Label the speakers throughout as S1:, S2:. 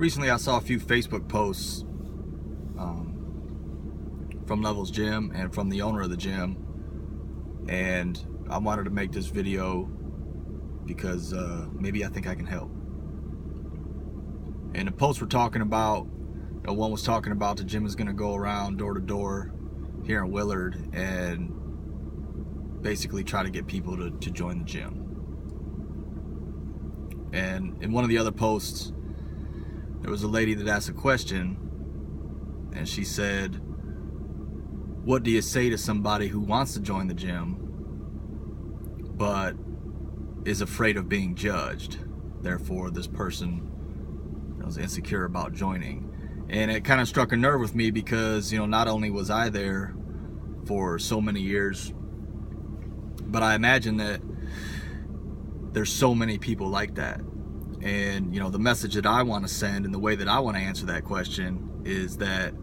S1: recently I saw a few Facebook posts from LeVels Gym and from the owner of the gym, and I wanted to make this video because maybe I think I can help. And the posts were talking about, one was talking about the gym is going to go around door to door here in Willard and basically try to get people to join the gym. And in one of the other posts, there was a lady that asked a question, and she said, what do you say to somebody who wants to join the gym but is afraid of being judged? Therefore, this person was insecure about joining. And it kind of struck a nerve with me because, not only was I there for so many years, but I imagine that there's so many people like that. And, the message that I want to send and the way that I want to answer that question is that,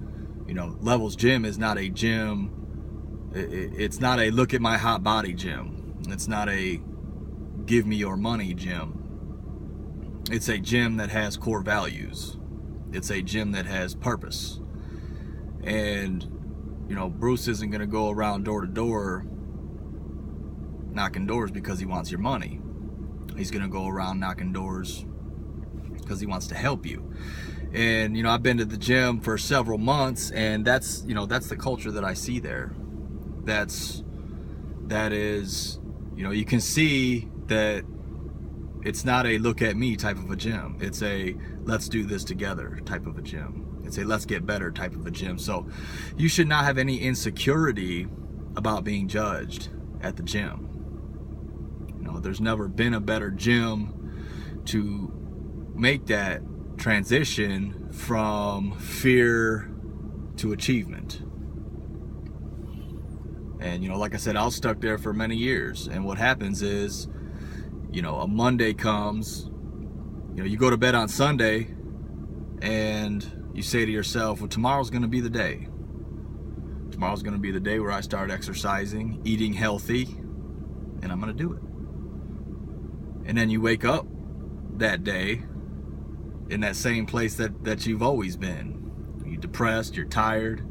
S1: LeVels Gym is not a gym. It's not a look at my hot body gym. It's not a give me your money gym. It's a gym that has core values. It's a gym that has purpose. And, Bruce isn't going to go around door to door knocking doors because he wants your money. He's going to go around knocking doors because he wants to help you. And, I've been to the gym for several months, and that's the culture that I see there. That is, you can see that it's not a look at me type of a gym. It's a let's do this together type of a gym. It's a let's get better type of a gym. So you should not have any insecurity about being judged at the gym. There's never been a better gym to make that transition from fear to achievement. And like I said, I was stuck there for many years. And what happens is, a Monday comes, you go to bed on Sunday and you say to yourself, well, tomorrow's going to be the day. Tomorrow's going to be the day where I start exercising, eating healthy, and I'm going to do it. And then you wake up that day in that same place that you've always been. You're depressed, you're tired,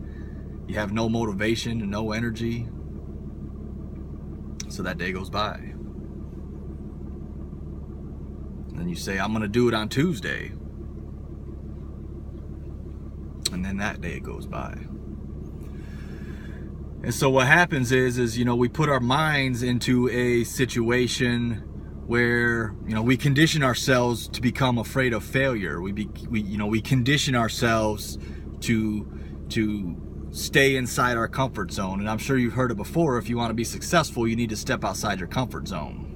S1: you have no motivation and no energy. So that day goes by. And then you say, I'm going to do it on Tuesday. And then that day goes by. And so what happens is we put our minds into a situation where we condition ourselves to become afraid of failure. We condition ourselves to stay inside our comfort zone. And I'm sure you've heard it before. If you want to be successful, you need to step outside your comfort zone.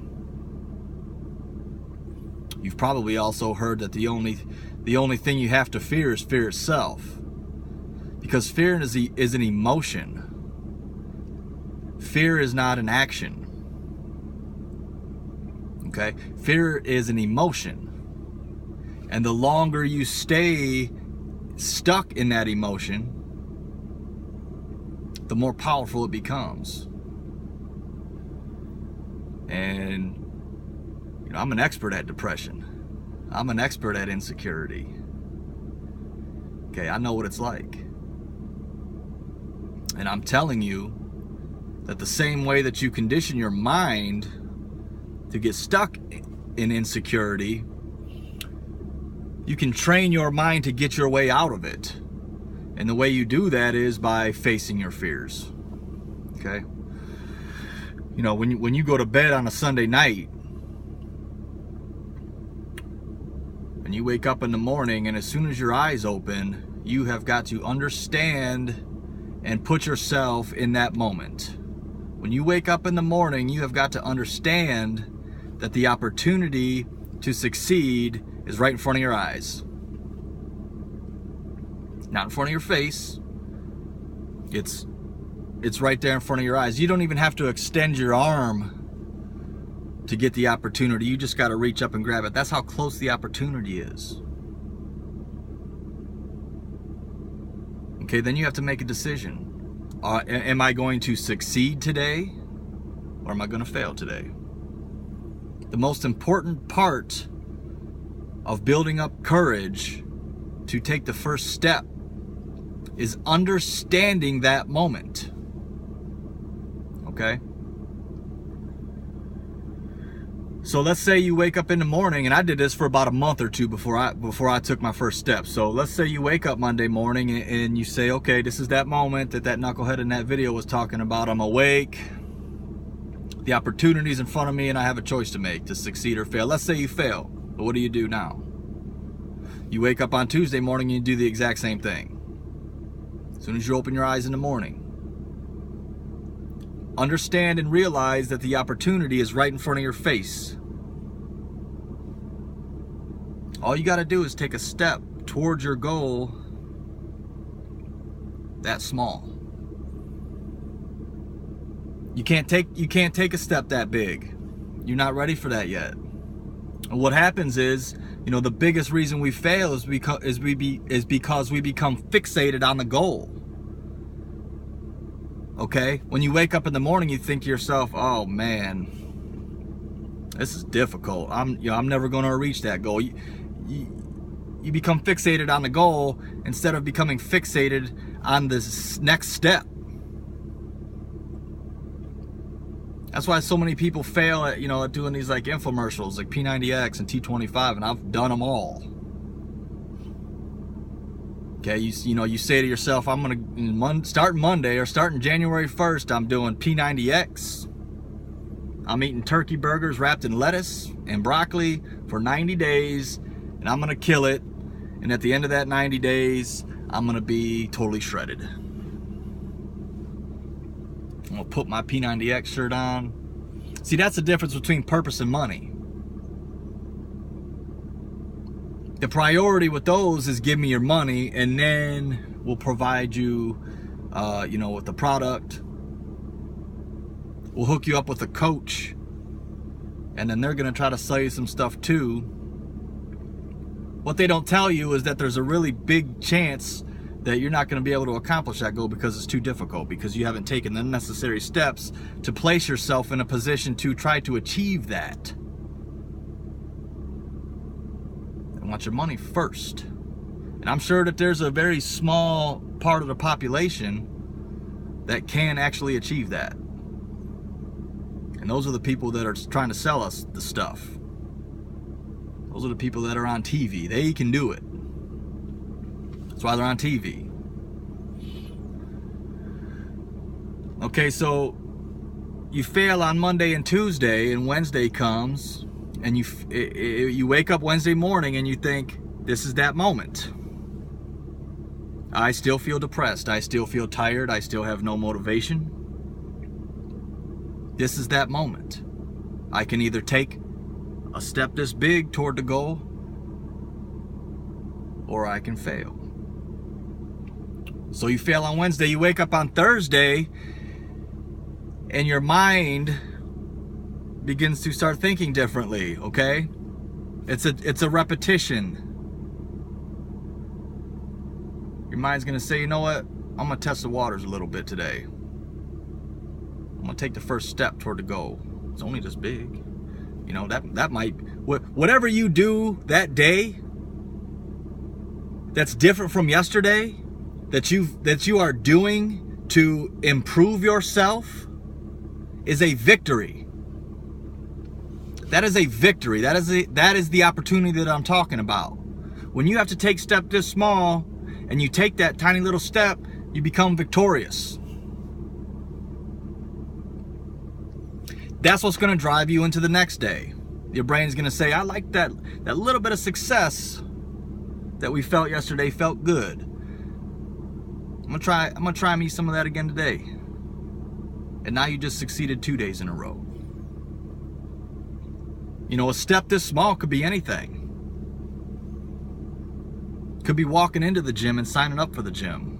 S1: You've probably also heard that the only thing you have to fear is fear itself, because fear is an emotion. Fear is not an action. Okay? Fear is an emotion. And the longer you stay stuck in that emotion, the more powerful it becomes. And I'm an expert at depression. I'm an expert at insecurity. Okay, I know what it's like. And I'm telling you that the same way that you condition your mind to get stuck in insecurity, you can train your mind to get your way out of it. And the way you do that is by facing your fears. Okay? When you go to bed on a Sunday night, and you wake up in the morning, and as soon as your eyes open, you have got to understand and put yourself in that moment. When you wake up in the morning, you have got to understand that the opportunity to succeed is right in front of your eyes. Not in front of your face. It's right there in front of your eyes. You don't even have to extend your arm to get the opportunity. You just got to reach up and grab it. That's how close the opportunity is. Okay, then you have to make a decision. Am I going to succeed today, or am I going to fail today? The most important part of building up courage to take the first step is understanding that moment. Okay? So let's say you wake up in the morning, and I did this for about a month or two before I took my first step. So let's say you wake up Monday morning and you say, okay, this is that moment that knucklehead in that video was talking about. I'm awake. The opportunity's in front of me, and I have a choice to make to succeed or fail. Let's say you fail. But what do you do now? You wake up on Tuesday morning and you do the exact same thing. As soon as you open your eyes in the morning, understand and realize that the opportunity is right in front of your face. All you got to do is take a step towards your goal that small. You can't take a step that big. You're not ready for that yet. And what happens is, the biggest reason we fail is because we become fixated on the goal. Okay? When you wake up in the morning, you think to yourself, "Oh man, this is difficult. I'm never going to reach that goal." You become fixated on the goal instead of becoming fixated on this next step. That's why so many people fail at doing these like infomercials like P90X and T25, and I've done them all. Okay, you say to yourself, I'm gonna start Monday or starting January 1st, I'm doing P90X. I'm eating turkey burgers wrapped in lettuce and broccoli for 90 days, and I'm gonna kill it. And at the end of that 90 days, I'm gonna be totally shredded. I'm gonna put my P90X shirt on. See, that's the difference between purpose and money. The priority with those is give me your money, and then we'll provide you, with the product. We'll hook you up with a coach, and then they're gonna try to sell you some stuff too. What they don't tell you is that there's a really big chance that you're not going to be able to accomplish that goal because it's too difficult, because you haven't taken the necessary steps to place yourself in a position to try to achieve that. I want your money first. And I'm sure that there's a very small part of the population that can actually achieve that. And those are the people that are trying to sell us the stuff. Those are the people that are on TV. They can do it. That's why they're on TV. Okay, so you fail on Monday and Tuesday, and Wednesday comes, and you wake up Wednesday morning and you think, this is that moment. I still feel depressed. I still feel tired. I still have no motivation. This is that moment. I can either take a step this big toward the goal, or I can fail. So you fail on Wednesday, you wake up on Thursday, and your mind begins to start thinking differently, okay? It's a repetition. Your mind's gonna say, you know what? I'm gonna test the waters a little bit today. I'm gonna take the first step toward the goal. It's only this big. That might, whatever you do that day that's different from yesterday, that you are doing to improve yourself, is a victory. That is a victory. That is the opportunity that I'm talking about. When you have to take step this small and you take that tiny little step, you become victorious. That's what's going to drive you into the next day. Your brain's going to say, I like that little bit of success that we felt yesterday felt good. I'm gonna try me some of that again today. And now you just succeeded 2 days in a row. A step this small could be anything. Could be walking into the gym and signing up for the gym.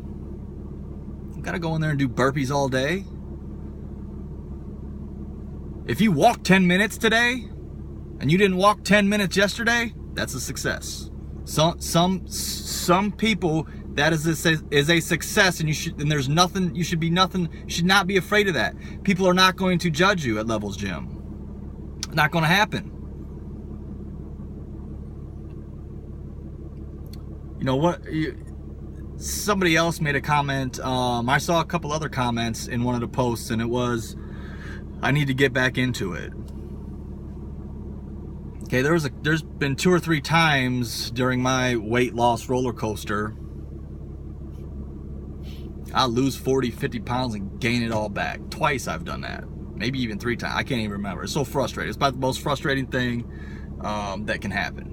S1: You gotta go in there and do burpees all day. If you walk 10 minutes today and you didn't walk 10 minutes yesterday, that's a success. Some people, that is a success, and you should not be afraid of that. People are not going to judge you at LeVels Gym. Not going to happen. You know what? Somebody else made a comment. I saw a couple other comments in one of the posts, and it was, I need to get back into it. Okay, there's been 2 or 3 times during my weight loss roller coaster, I'll lose 40, 50 pounds and gain it all back. Twice I've done that. Maybe even 3 times. I can't even remember. It's so frustrating. It's about the most frustrating thing that can happen.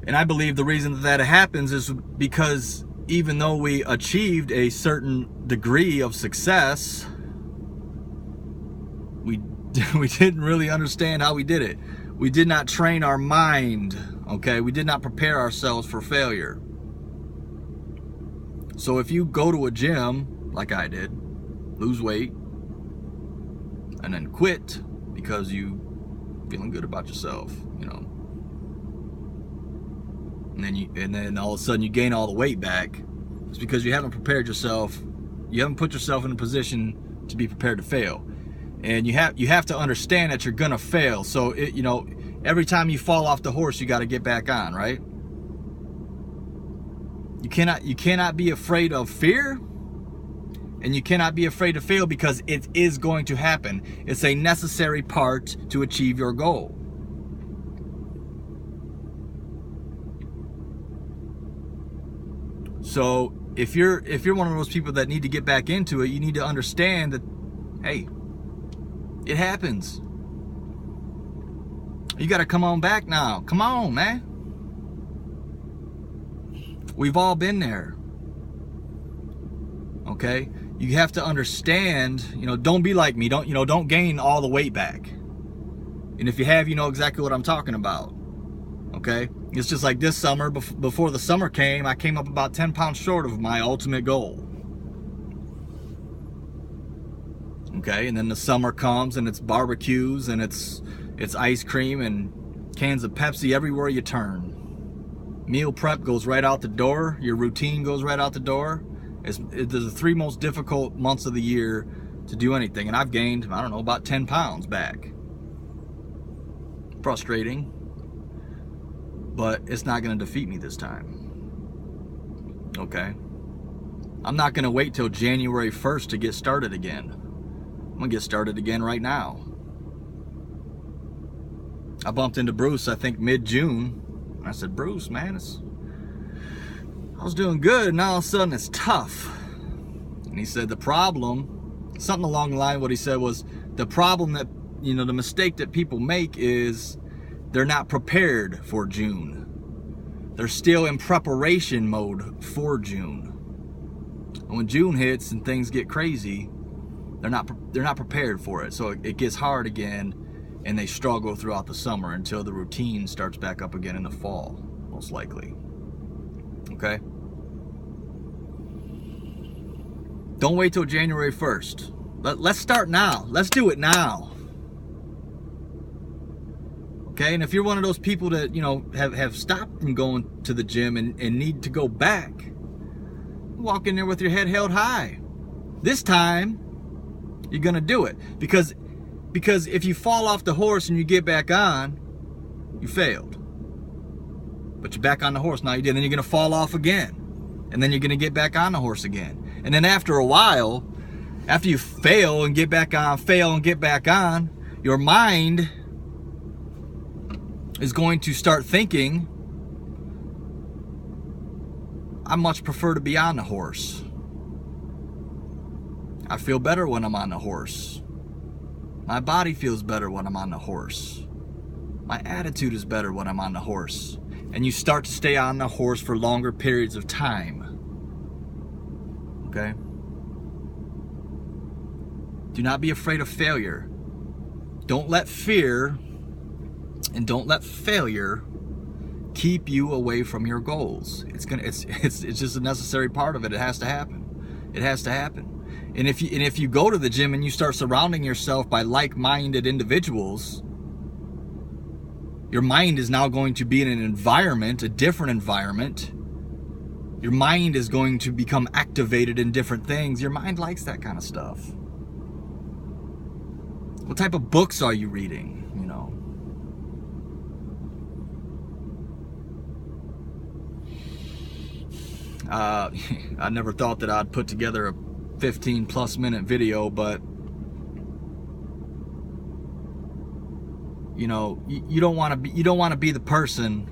S1: And I believe the reason that happens is because even though we achieved a certain degree of success, we didn't really understand how we did it. We did not train our mind, okay? We did not prepare ourselves for failure. So if you go to a gym, like I did, lose weight, and then quit because you feeling good about yourself, you know, and then all of a sudden you gain all the weight back, it's because you haven't prepared yourself. You haven't put yourself in a position to be prepared to fail. And you have to understand that you're gonna fail. So you know, every time you fall off the horse, you got to get back on, right? You cannot be afraid of fear, and you cannot be afraid to fail, because it is going to happen. It's a necessary part to achieve your goal. So if you're one of those people that need to get back into it, you need to understand that, hey, it happens. You got to come on back now. Come on, man. We've all been there. Okay? You have to understand, you know, don't be like me. Don't gain all the weight back. And if you have, you know exactly what I'm talking about. Okay? It's just like this summer, before the summer came, I came up about 10 pounds short of my ultimate goal. Okay? And then the summer comes, and it's barbecues, and it's ice cream and cans of Pepsi everywhere you turn. Meal prep goes right out the door. Your routine goes right out the door. It's the 3 most difficult months of the year to do anything. And I've gained, I don't know, about 10 pounds back. Frustrating. But it's not going to defeat me this time. Okay? I'm not going to wait till January 1st to get started again. I'm going to get started again right now. I bumped into Bruce, I think, mid-June. I said, Bruce, man, I was doing good, and all of a sudden it's tough. And he said the problem, something along the line, what he said was, the problem that, you know, the mistake that people make is they're not prepared for June. They're still in preparation mode for June. And when June hits and things get crazy, they're not prepared for it. So it gets hard again, and they struggle throughout the summer until the routine starts back up again in the fall, most likely. Okay? Don't wait till January 1st. Let's start now. Let's do it now. Okay? And if you're one of those people that, you know, have stopped from going to the gym and need to go back, walk in there with your head held high. This time, you're going to do it. Because if you fall off the horse and you get back on, you failed. But you're back on the horse now. You did. And then you're going to fall off again. And then you're going to get back on the horse again. And then after a while, after you fail and get back on, your mind is going to start thinking, I much prefer to be on the horse. I feel better when I'm on the horse. My body feels better when I'm on the horse. My attitude is better when I'm on the horse. And you start to stay on the horse for longer periods of time. Okay? Do not be afraid of failure. Don't let fear and don't let failure keep you away from your goals. It's just a necessary part of it. It has to happen. It has to happen. And if you go to the gym and you start surrounding yourself by like-minded individuals, your mind is now going to be in an environment, a different environment. Your mind is going to become activated in different things. Your mind likes that kind of stuff. What type of books are you reading? You know, I never thought that I'd put together a 15+ minute video, but you know, you don't want to be the person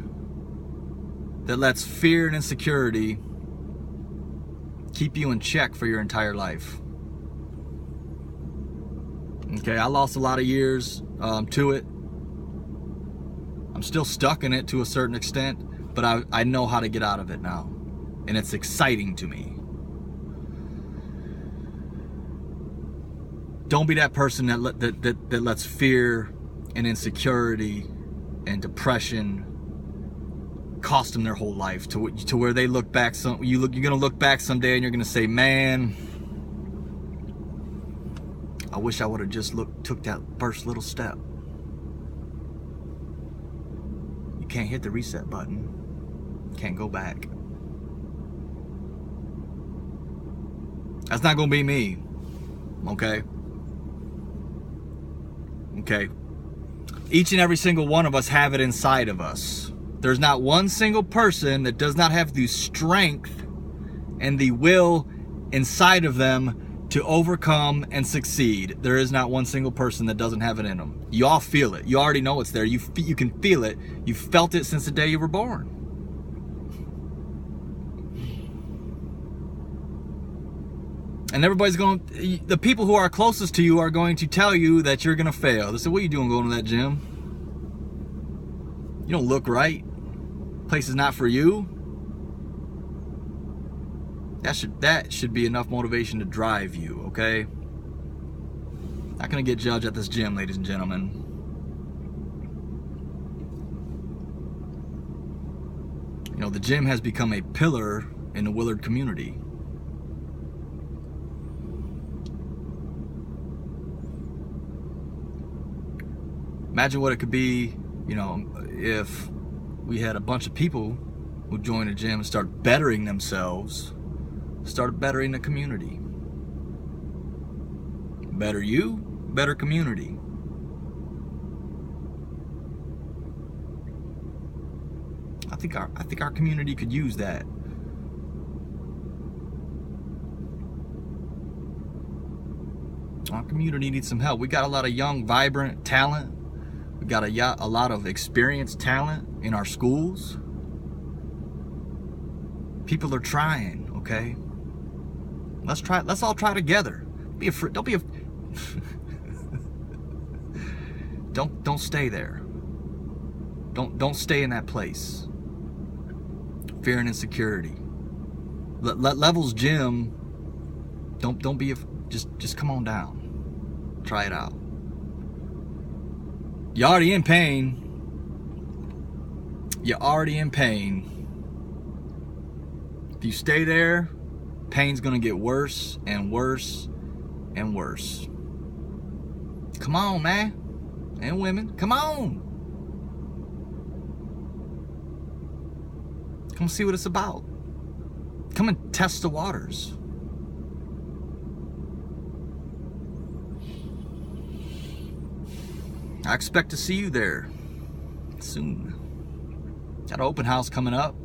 S1: that lets fear and insecurity keep you in check for your entire life. Okay, I lost a lot of years to it. I'm still stuck in it to a certain extent, but I know how to get out of it now, and it's exciting to me. Don't be that person that lets fear and insecurity and depression cost them their whole life to where they look back. You're gonna look back someday and you're gonna say, man, I wish I would have just took that first little step. You can't hit the reset button. Can't go back. That's not gonna be me. Okay? Okay. Each and every single one of us have it inside of us. There's not one single person that does not have the strength and the will inside of them to overcome and succeed. There is not one single person that doesn't have it in them. You all feel it. You already know it's there. You can feel it. You've felt it since the day you were born. And the people who are closest to you are going to tell you that you're going to fail. They say, what are you doing going to that gym? You don't look right. Place is not for you. That should be enough motivation to drive you, okay? Not going to get judged at this gym, ladies and gentlemen. You know, the gym has become a pillar in the Willard community. Imagine what it could be, you know, if we had a bunch of people who join a gym and start bettering themselves, start bettering the community. Better you, better community. I think our community could use that. Our community needs some help. We got a lot of young, vibrant talent. We got a lot of experienced talent in our schools. People are trying, okay? Let's all try together. Don't stay there. Don't stay in that place. Fear and insecurity. LeVels Gym. Don't be just come on down. Try it out. You're already in pain. You're already in pain. If you stay there, pain's gonna get worse and worse and worse. Come on, man. And women, come on. Come see what it's about. Come and test the waters. I expect to see you there soon. Got an open house coming up.